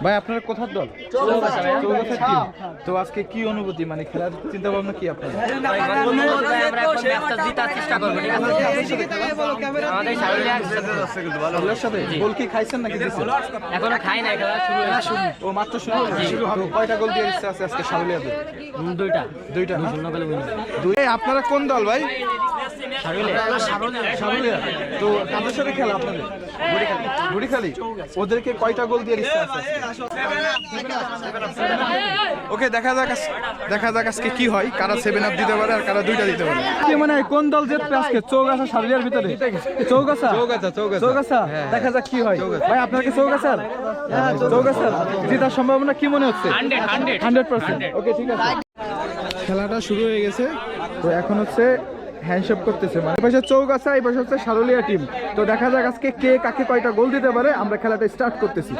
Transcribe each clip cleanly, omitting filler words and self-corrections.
ভাই আপনার কোথার দল? চৌগাছার টিম। তো আজকে কি অনুভূতি, মানে খেলার চিন্তা ভাবনা কি আপনার? গোল কি খাইছেন নাকি? এখনো খাই নাই, খেলা শুরু হয়েছে। ও মাত্র শুরু হবে। কয়টা গোল দিয়ে ইচ্ছা আছে আজকে সারুলিয়াতে? দুইটা। আপনারা কোন দল ভাই? সারুলিয়া। তো কাদের সাথে খেলা আপনাদের? গুড়িখালি। ওদেরকে কয়টা গোল দিয়ে ইচ্ছা আছে? ওকে, দেখা যাক আজকে কি হয়, কারা 7 আপ দিতে পারে আর কারা 2টা দিতে পারে। কি মানে কোন দল জিতবে আজকে? চৌগাছা সারুলিয়ার ভিতরে? চৌগাছা। দেখা যাক কি হয়। ভাই আপনার কি চৌগাছা জেতার সম্ভাবনা কি মনে হচ্ছে? 100%। ওকে, ঠিক আছে। খেলাটা শুরু হয়ে গেছে। তো এখন হচ্ছে হ্যান্ডশেক করতেছে, মানে এই পাশে চৌগাছা, এই পাশে হচ্ছে সারুলিয়া টিম। তো দেখা যাক আজকে কে কাকে কয়টা গোল দিতে পারে। আমরা খেলাটা স্টার্ট করতেছি।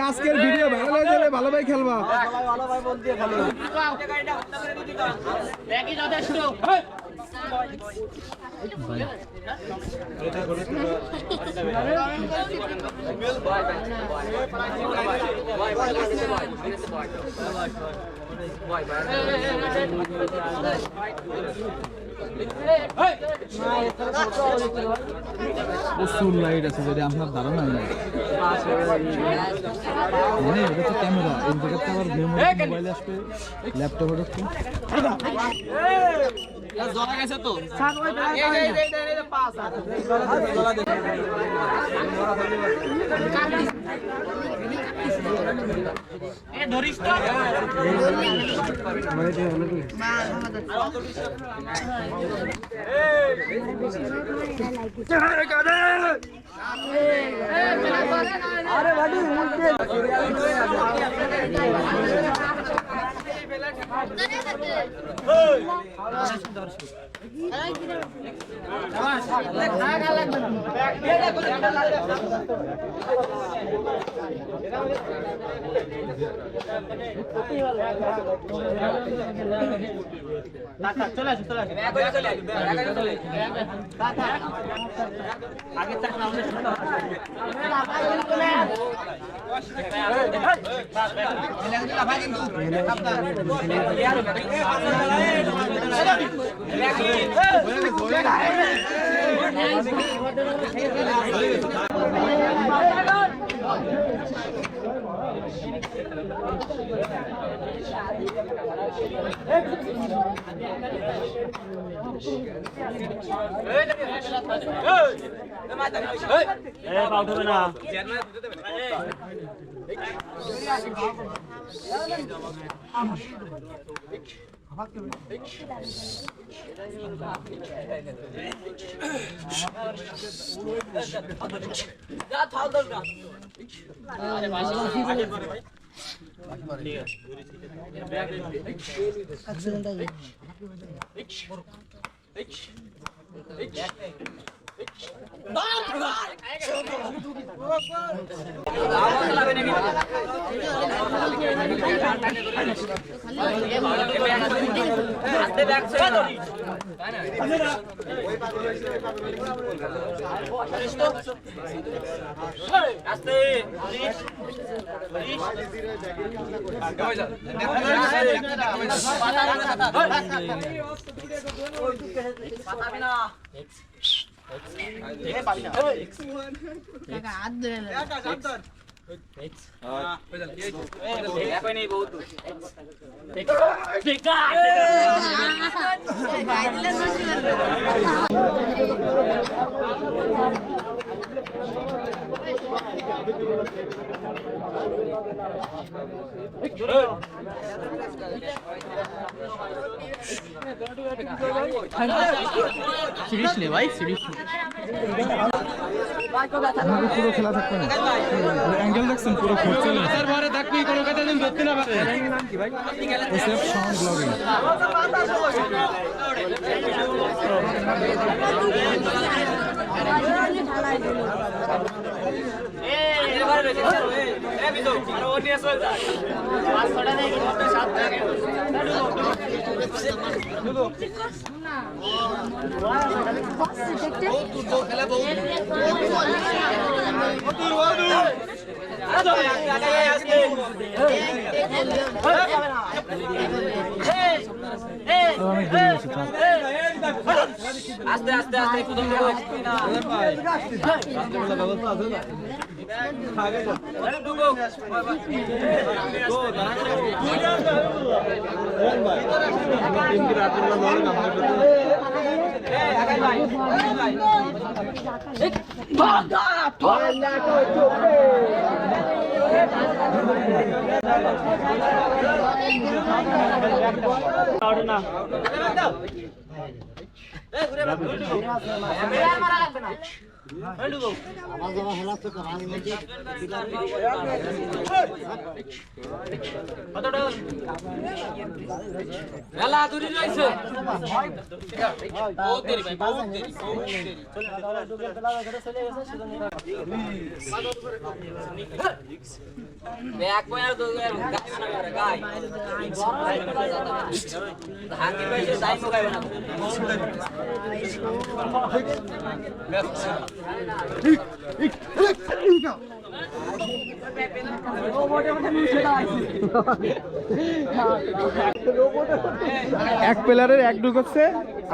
আজকের ভিডিও ভালো লাগলে ভালো ভাই খেলবা। প্রচুর লাইট আছে, যদি আপনার ধারণা নেই। মানে এটা তো ক্যামেরা, এই জায়গাতে আবার মোবাইল আসবে, ল্যাপটপে ঢুকবে। सीरीज ले भाई सीरीज আমাকে পুরো খেলা থাকবে না অ্যাঙ্গেল দেখছেন পুরো ঘুরছে না স্যার ঘরে থাকবি কোনো কথা দিন ধরতে না পারে এসএফ সাউন্ড ব্লগিং আস্তে আস্তে আস্তে প্রথম মেলা দূরে রয়েছে বহুত দেরি ভাই বহুত দেরি এক পয়েন্ট তো গায় না গায় ধান কি ভাই টাইম গায় না এক প্লেয়ারের এক ঢুক হচ্ছে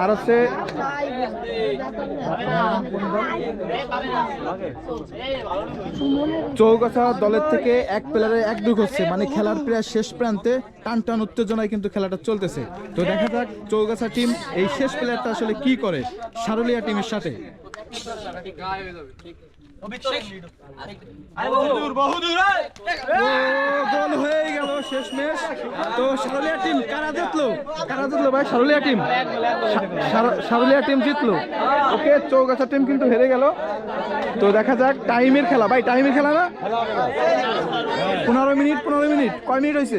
আর হচ্ছে চৌগাছা দলের থেকে এক প্লেয়ারের এক ঢুক হচ্ছে মানে খেলার প্রায় শেষ প্রান্তে টান টান উত্তেজনায় কিন্তু খেলাটা চলতেছে তো দেখা যাক চৌগাছা টিম এই শেষ প্লেয়ারটা আসলে কি করে সারুলিয়া টিমের সাথে গোল হয়ে গেল শেষমেশ তো সারুলিয়া টিম কারা জিতলো ভাই সারুলিয়া টিম জিতলো ওকে চৌগাছা টিম কিন্তু হেরে গেল তো দেখা যাক টাইমের খেলা ভাই টাইমের খেলা না 15 মিনিট কয় মিনিট হয়েছে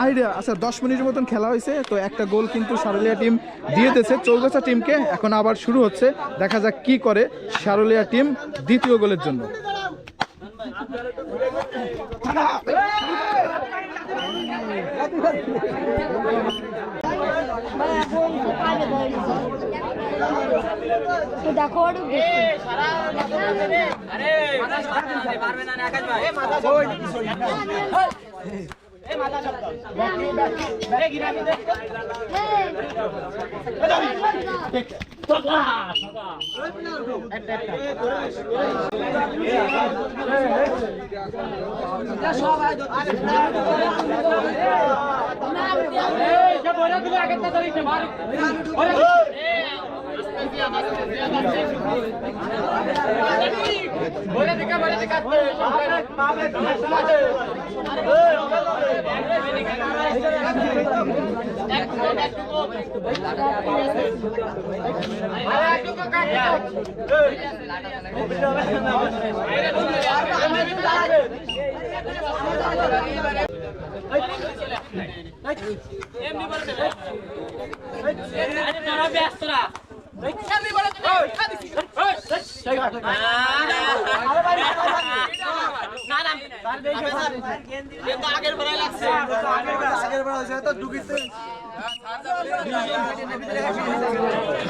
আইডিয়া আচ্ছা 10 মিনিটের মতন খেলা হয়েছে তো একটা গোল কিন্তু সারুলিয়া টিম দিয়ে দিয়েছে চৌগাছা টিমকে এখন আবার শুরু হচ্ছে দেখা যাক কি করে সারুলিয়া টিম দ্বিতীয় গোলের জন্য দেখো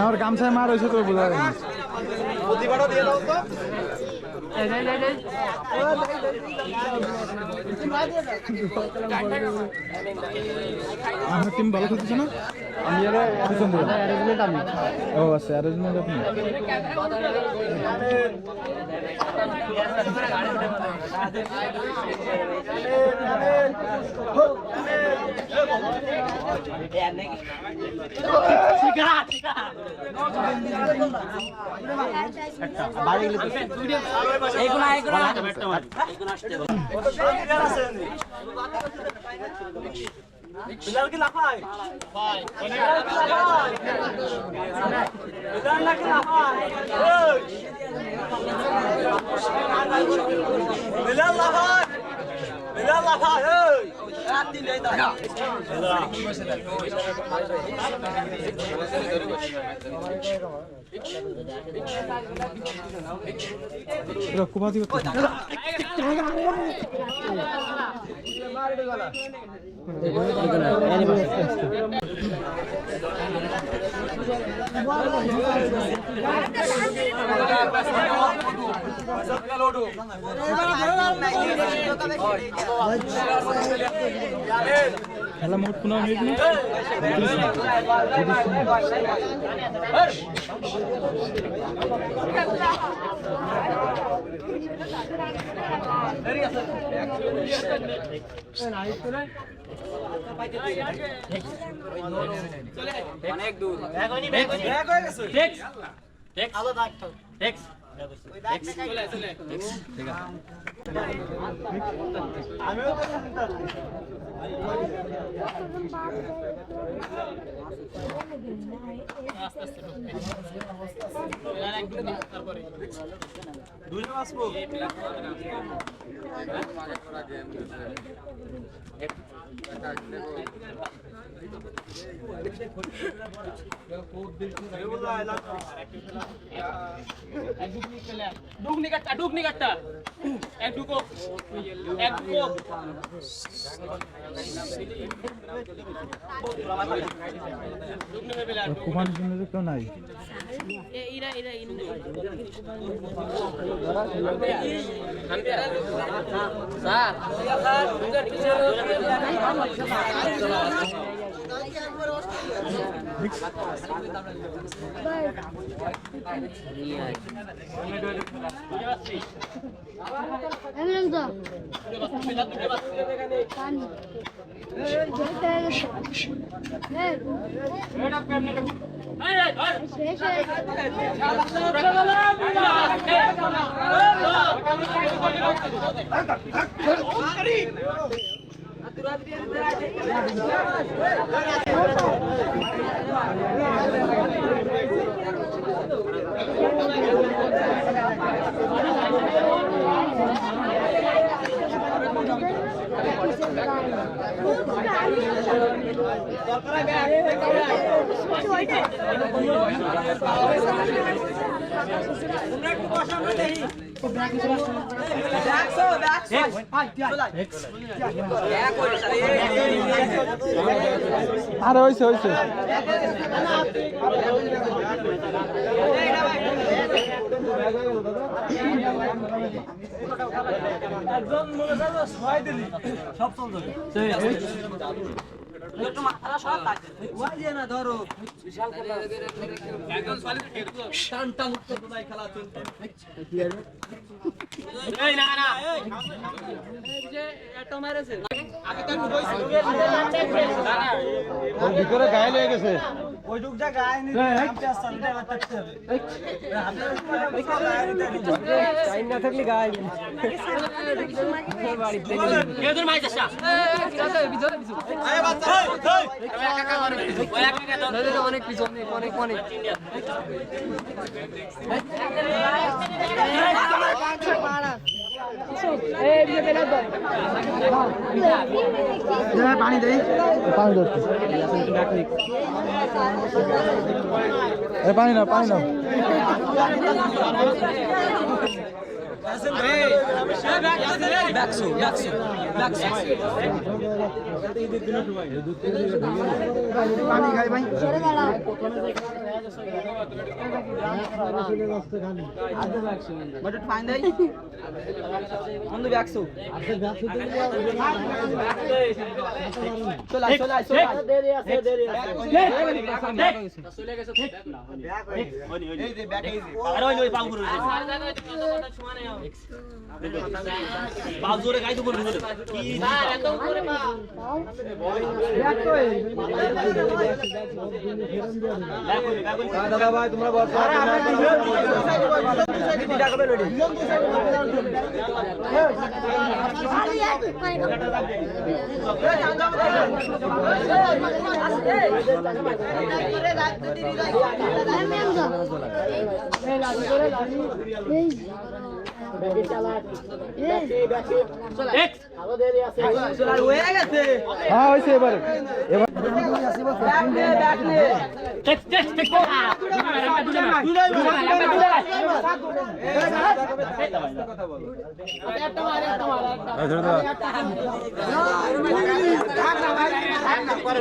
আমার গামছায় মার হয়েছে তো বোঝা যায় না আপনার টিম ভালো খেলতেছে না ও আচ্ছা অ্যারেঞ্জমেন্ট আপনি বিলাল কি লাফায় বিলাল কি লাফায় বিলাল নাকি লাফায় বিলাল লাফায় বিলাল লাফায় এই রাত দিন এই দাঁড়া কুমাদি খেলা মোট 15 মিনিট না অনেক দূর ডুগনি কাটটা এক ডুকো কুমার জন্য কেউ নাই আরে হইছে হইছে একজন মনে করো ছয় দিলি সব চল যাবে একটু মাথা সব কাটে ওই যে না ধরো বিশাল খেলা একজন সলিড টান টান উত্তর ভাই খেলা চলছে এই না না এই যে এটো মেরেছে আগে তো কইছিল ওর ভিতরে গায়ে লেগে গেছে ওই ডুকটা গায় নি আপনি আসলে এটা কাটতে হবে টাইম না থাকলে গায় কেদের মাইছ আসা ভিতরে আরে বাচ্চা কাকা করে ওই একা ধরে অনেক পিছনে অনেক পানি দেই পানি ধরতে পানি নাও পানি খাই ভাই ফাইন দেই বন্ধু ব্যাকসু চল দেরি আছে চলে গেছে এই যে ব্যাক আরে ওই পাউ করে পাউ জোরে গাই তো বলবো কি স্যার এত উপরে পা ব্যাক তো দাদা ভাই তোমরা বসো হ্যাঁ হয়েছে এবার এবার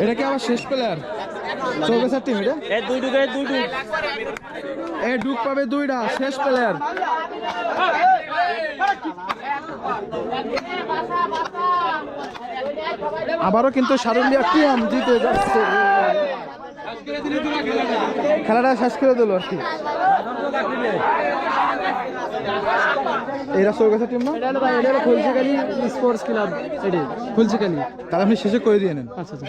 এটা কি আবার শেষ প্লেয়ার চৌগাছার টিম এটা এ ডুক পাবে দুইটা শেষ প্লেয়ার আবারও কিন্তু সারুলিয়া টিম জিতে যাচ্ছে খেলাটা শেষ করে দিল আর কি এরা চৌগাছা টিম না খুলছিকালি স্পোর্টস ক্লাব এটি খুলছিকালি তাহলে আপনি শেষে করে দিয়ে নেন আচ্ছা আচ্ছা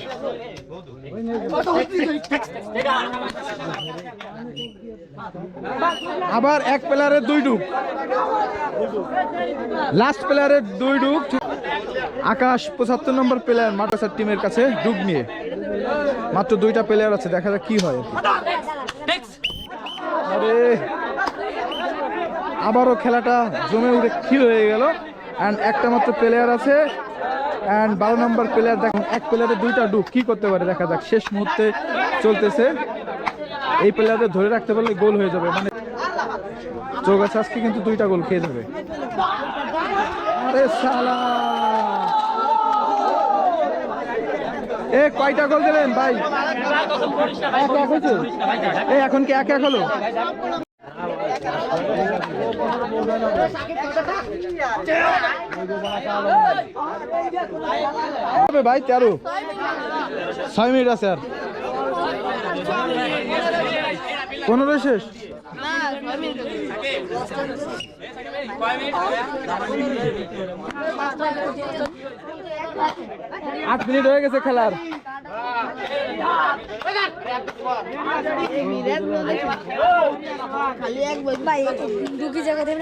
আবার এক প্লেয়ারের দুই ডুব লাস্ট প্লেয়ারের দুই ডুব আকাশ 75 নম্বর প্লেয়ার মাদ্রাসার টিমের কাছে ডুব নিয়ে মাত্র দুইটা প্লেয়ার আছে দেখা যাক কি হয় আরে আবারও খেলাটা জমে উঠে ক্ষীর হয়ে গেল অ্যান্ড একটা মাত্র প্লেয়ার আছে অ্যান্ড 12 নম্বর প্লেয়ার দেখুন এক প্লেয়ারের দুইটা ডুব কি করতে পারে দেখা যাক শেষ মুহূর্তে চলতেছে এই প্লেয়ারদের ধরে রাখতে পারলে গোল হয়ে যাবে মানে চৌগাছা আজকে কিন্তু দুইটা গোল খেয়ে যাবে আরে শালা এ কয়টা গোল দিলেন ভাই এক এক হয়েছে এই এখন কি এক এক হলো ভাই 13 6 মিনিট আছে আর 15 শেষ আট মিনিট হয়ে গেছে খেলার খালি এক ভাই দুকি জায়গা দেবে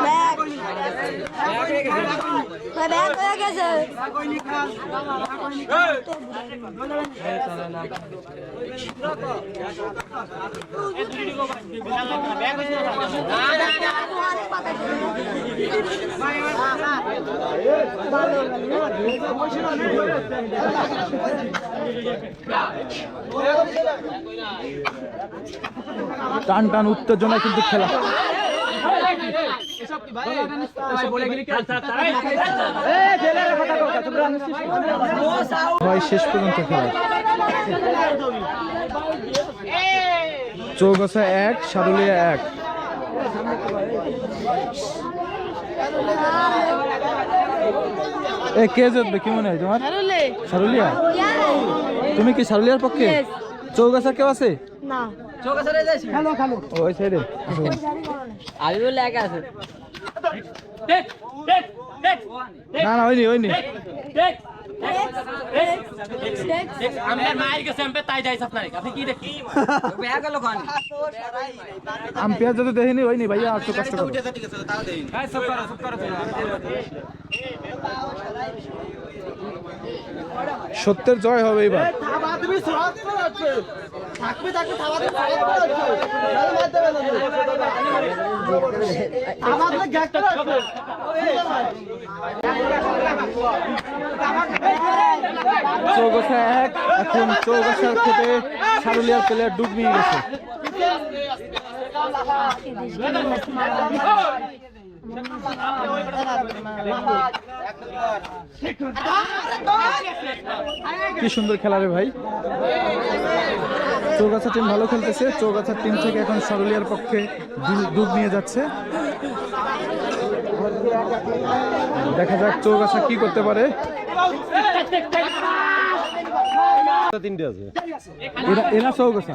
ব্যাগ হয়ে গেছে টান টান উত্তেজনা কিন্তু খেলা হয় শেষ পর্যন্ত খেলা চৌগাছা 1 সারুলিয়া 1 এ কে জিতবে কি মনে হয় তোমার সারুলিয়া তুমি কি সারুলিয়ার পক্ষে চৌগাছা কেউ আছে না ওই সাইডে আমি বলে একা আছে না না ওইনি আম্পায়ার যদি দেখিনি ওইনি ভাইয়া আর তো কষ্ট করো সত্যের জয় হবে এবার চৌগাছা 1 এখন চৌগাছা থেকে সারুলিয়ার প্লেয়ার ডুব নিয়ে গেছে কি সুন্দর খেলা রে ভাই চৌগাছা টিম ভালো খেলতেছে চৌগাছা টিম থেকে এখন সারুলিয়ার পক্ষে ডুব নিয়ে যাচ্ছে দেখা যাক চৌগাছা কি করতে পারে এরা চৌগাছা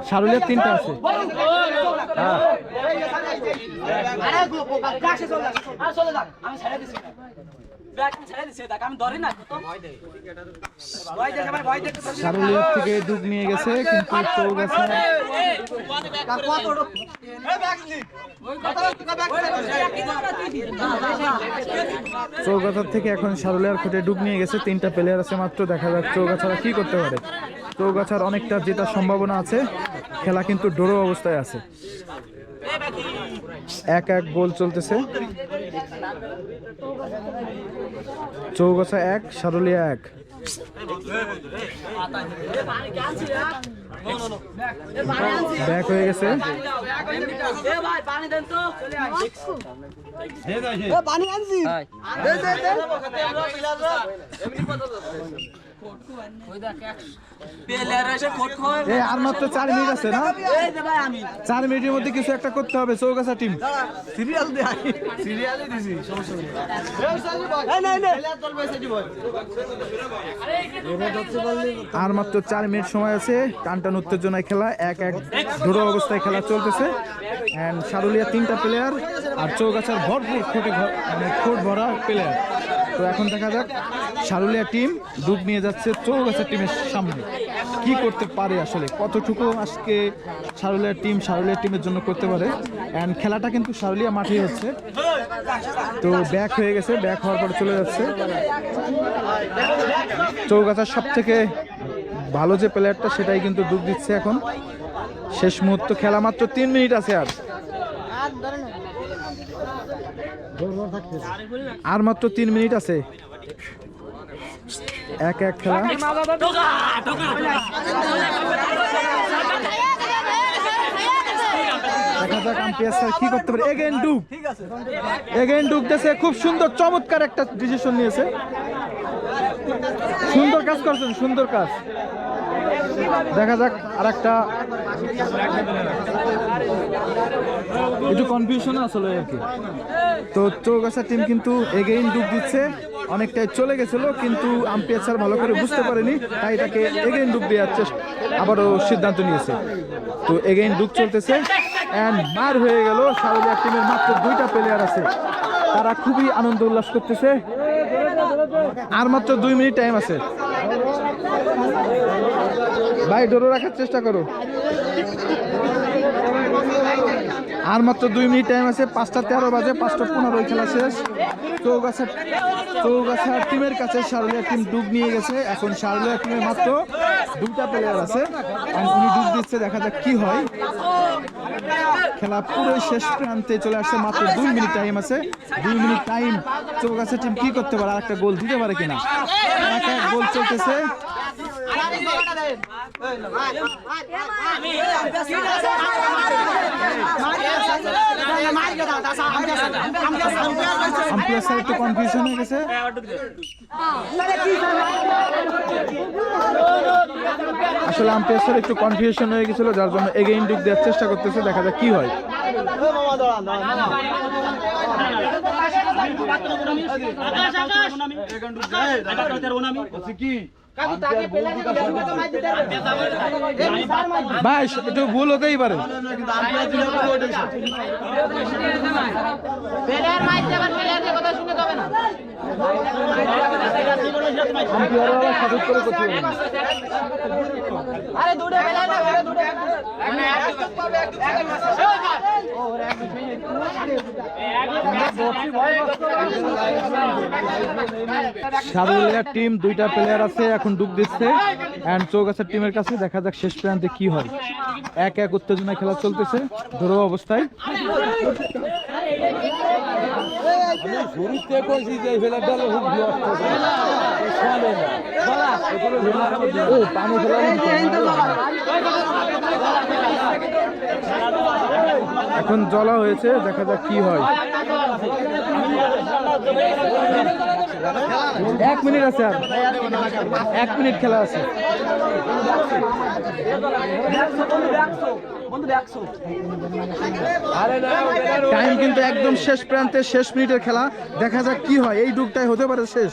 সারুলিয়ার 3টা আছে সারুলিয়া থেকে ডুব নিয়ে গেছে কিন্তু চৌগাছা চৌগাছার থেকে এখন সারুলিয়ার খুঁটে ডুব নিয়ে গেছে। 3টা প্লেয়ার আছে মাত্র। দেখা যাক চৌগাছারা কি করতে পারে। চৌগাছার অনেকটা জেতার সম্ভাবনা আছে। খেলা কিন্তু ড্র অবস্থায় আছে। 1-1 গোল চলতেছে। চৌগাছা 1 সারুলিয়া 1। ব্যাক হয়ে গেছে। আর মাত্র 4 মিনিট আছে না? 4 মিনিটের মধ্যে কিছু একটা করতে হবে চৌগাছা টিম। আর মাত্র 4 মিনিট সময় আছে। টানটান উত্তেজনায় খেলা। 1-1 ড্র অবস্থায় খেলা চলতেছে। এন্ড সারুলিয়া 3টা প্লেয়ার আর চৌগাছার ভরপুর খোট ভরা প্লেয়ার। তো এখন দেখা যাক সারুলিয়া টিম ডুব নিয়ে যাচ্ছে চৌগাছা টিমের সামনে। কি করতে পারে আসলে, কতটুকু আজকে সারুলিয়া টিমের জন্য করতে পারে। এন্ড খেলাটা কিন্তু সারুলিয়া মাঠেই হচ্ছে। তো ব্যাক হয়ে গেছে। ব্যাক হওয়ার পর চলে যাচ্ছে চৌগাছার সব থেকে ভালো যে প্লেয়ারটা সেটাই কিন্তু ডুব দিচ্ছে এখন। শেষ মুহূর্ত খেলা, মাত্র 3 মিনিট আছে। আর মাত্র 3 মিনিট আছে। 1-1 খেলা। দেখা যাক আম্পায়ার স্যার কি করতে পারে। এগেইন ডুব দিয়েছে। খুব সুন্দর চমৎকার একটা ডিসিশন নিয়েছে। সুন্দর কাজ করছেন, সুন্দর কাজ। দেখা যাক আরেকটা একটু কনফিউশন আসলে আর কি। তো চৌগাছা টিম কিন্তু এগেইন ডুব দিচ্ছে। অনেকটাই চলে গেছিল কিন্তু আম্পায়ার স্যার ভালো করে বুঝতে পারেনি, তাই তাকে এগেইন ডুব দেওয়ার আবারও সিদ্ধান্ত নিয়েছে। তো এগেইন ডুব চলতেছে এন্ড মার হয়ে গেল। সারুলিয়া টিমের মাত্র 2টা প্লেয়ার আছে। তারা খুবই আনন্দ উল্লাস করতেছে। আর মাত্র 2 মিনিট টাইম আছে। ভাই ডোরো রাখার চেষ্টা করো। আর মাত্র 2 মিনিট টাইম আছে। 5:13 বাজে। 5:15 খেলা শেষ। চৌগাছা টিমের কাছে সারুলিয়া টিম ডুব নিয়ে গেছে। এখন সারুলিয়া টিমের মাত্র 2টা প্লেয়ার আছে। উনি ডুব দিচ্ছে। দেখা যাক কি হয়। খেলা পুরো শেষ প্রান্তে চলে আসছে। মাত্র 2 মিনিট টাইম আছে। 2 মিনিট টাইম। চৌগাছা টিম কি করতে পারে, আর একটা গোল দিতে পারে কিনা। 1-1 গোল চলতেছে। আম্পায়ার স্যার একটু কনফিউশন হয়ে গেছে। আসলে আম্পায়ার স্যার একটু কনফিউশন হয়ে গেছিল, যার জন্য এগেইন ডুব দেওয়ার চেষ্টা করতেছে। দেখা যাক কি হয়। ভাই একটু ভুল হতেই পারে। সারুলিয়া টিম 2টা প্লেয়ার আছে, এখন ডুব দিচ্ছে। এন্ড চৌগাছা টিমের কাছে দেখা যাক শেষ প্রান্তে কি হয়। 1-1 উত্তেজনা খেলা চলতেছে ড্র অবস্থায়। এখন জ্বলা হয়েছে, দেখা যাক কি হয়। 1 মিনিট আছে। আর 1 মিনিট খেলা আছে। টাইম কিন্তু একদম শেষ প্রান্তে, শেষ মিনিটের খেলা। দেখা যাক কি হয়। এই ডুবটাই হতে পারে শেষ।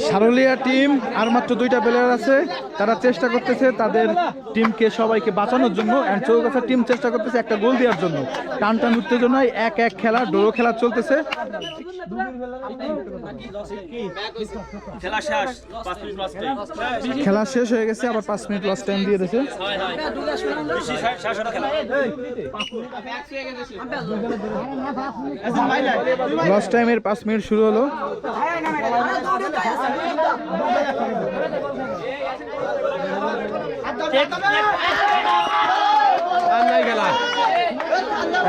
সারুলিয়া টিম আর মাত্র 2টা প্লেয়ার আছে, তারা চেষ্টা করতেছে তাদের টিমকে সবাইকে বাঁচানোর জন্য। এন্ড চৌগাছা টিম চেষ্টা করতেছে একটা গোল দেওয়ার জন্য। টান উত্তেজনায় 1-1 খেলা, ড্র খেলা চলতেছে। খেলা শেষ হয়ে গেছে, আবার 5 মিনিট লস টাইম দিয়ে দিয়েছে। লস টাইমের 5 মিনিট শুরু হলো।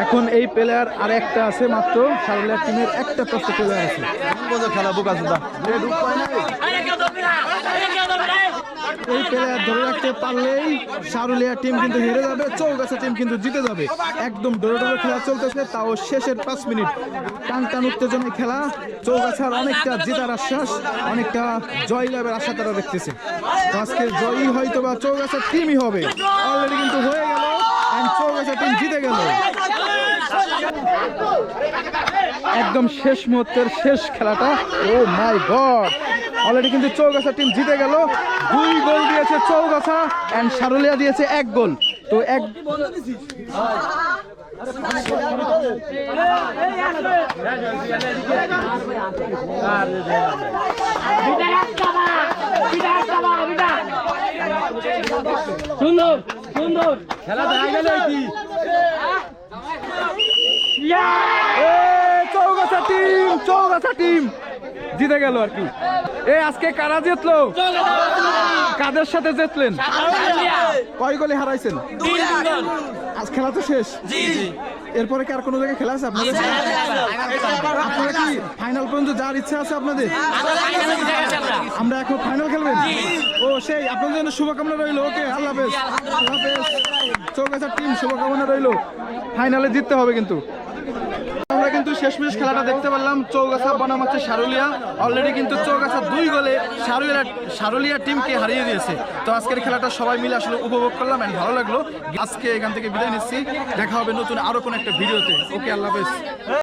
এখন এই প্লেয়ার আর একটা আছে মাত্র, সারুলিয়া টিমের একটা প্রস্তুত প্লেয়ার আছে। খেলা এই প্লেয়ার ধরে রাখতে পারলেই সারুলিয়া টিম কিন্তু হেরে যাবে, চৌগাছা টিম কিন্তু জিতে যাবে। একদম ডরে খেলা চলতেছে, তাও শেষের 5 মিনিট টান উত্তেজনায় খেলা। চৌগাছার অনেকটা জেতার আশ্বাস, অনেকটা জয় লাভের আশা তারা দেখতেছে। আজকে জয়ী হয়তো বা চৌগাছা টিমই হবে, অলরেডি কিন্তু হয়ে গেল, চৌগাছা টিম জিতে গেল। একদম শেষ মুহূর্তের শেষ খেলাটা, ও মাই গড, অলরেডি কিন্তু চৌগাছা টিম জিতে গেল। 2 গোল দিয়েছে চৌগাছা এন্ড সারুলিয়া দিয়েছে 1 গোল। তো সুন্দর খেলা দেখা গেল কি চৌগাছা টিম জিতে গেল আর কি। আজকে কারা জিতলো, কাদের সাথে জিতলেন, কয় গোলে হারাইছেন? আজ খেলা তো শেষ, এরপরে কি আর কোনো জায়গায় খেলা আছে আপনাদের? আপনারা কি ফাইনাল পর্যন্ত যাওয়ার ইচ্ছা আছে আপনাদের? আমরা এখন ফাইনাল খেলবেন। ও সেই আপনাদের জন্য শুভকামনা রইল। ওকে, আল্লাহ হাফেজ। চৌগাছা টিম শুভকামনা রইল, ফাইনালে জিততে হবে কিন্তু। আমরা কিন্তু শেষমেশ খেলাটা দেখতে পারলাম, চৌগাছা বনাম হচ্ছে সারুলিয়া। অলরেডি কিন্তু চৌগাছা 2 গোলে সারুলিয়া টিমকে হারিয়ে দিয়েছে। তো আজকের খেলাটা সবাই মিলে আসলে উপভোগ করলাম এন্ড ভালো লাগলো। আজকে এখান থেকে বিদায় নিচ্ছি, দেখা হবে নতুন আরো কোনো একটা ভিডিওতে। ওকে, আল্লাহ হাফেজ।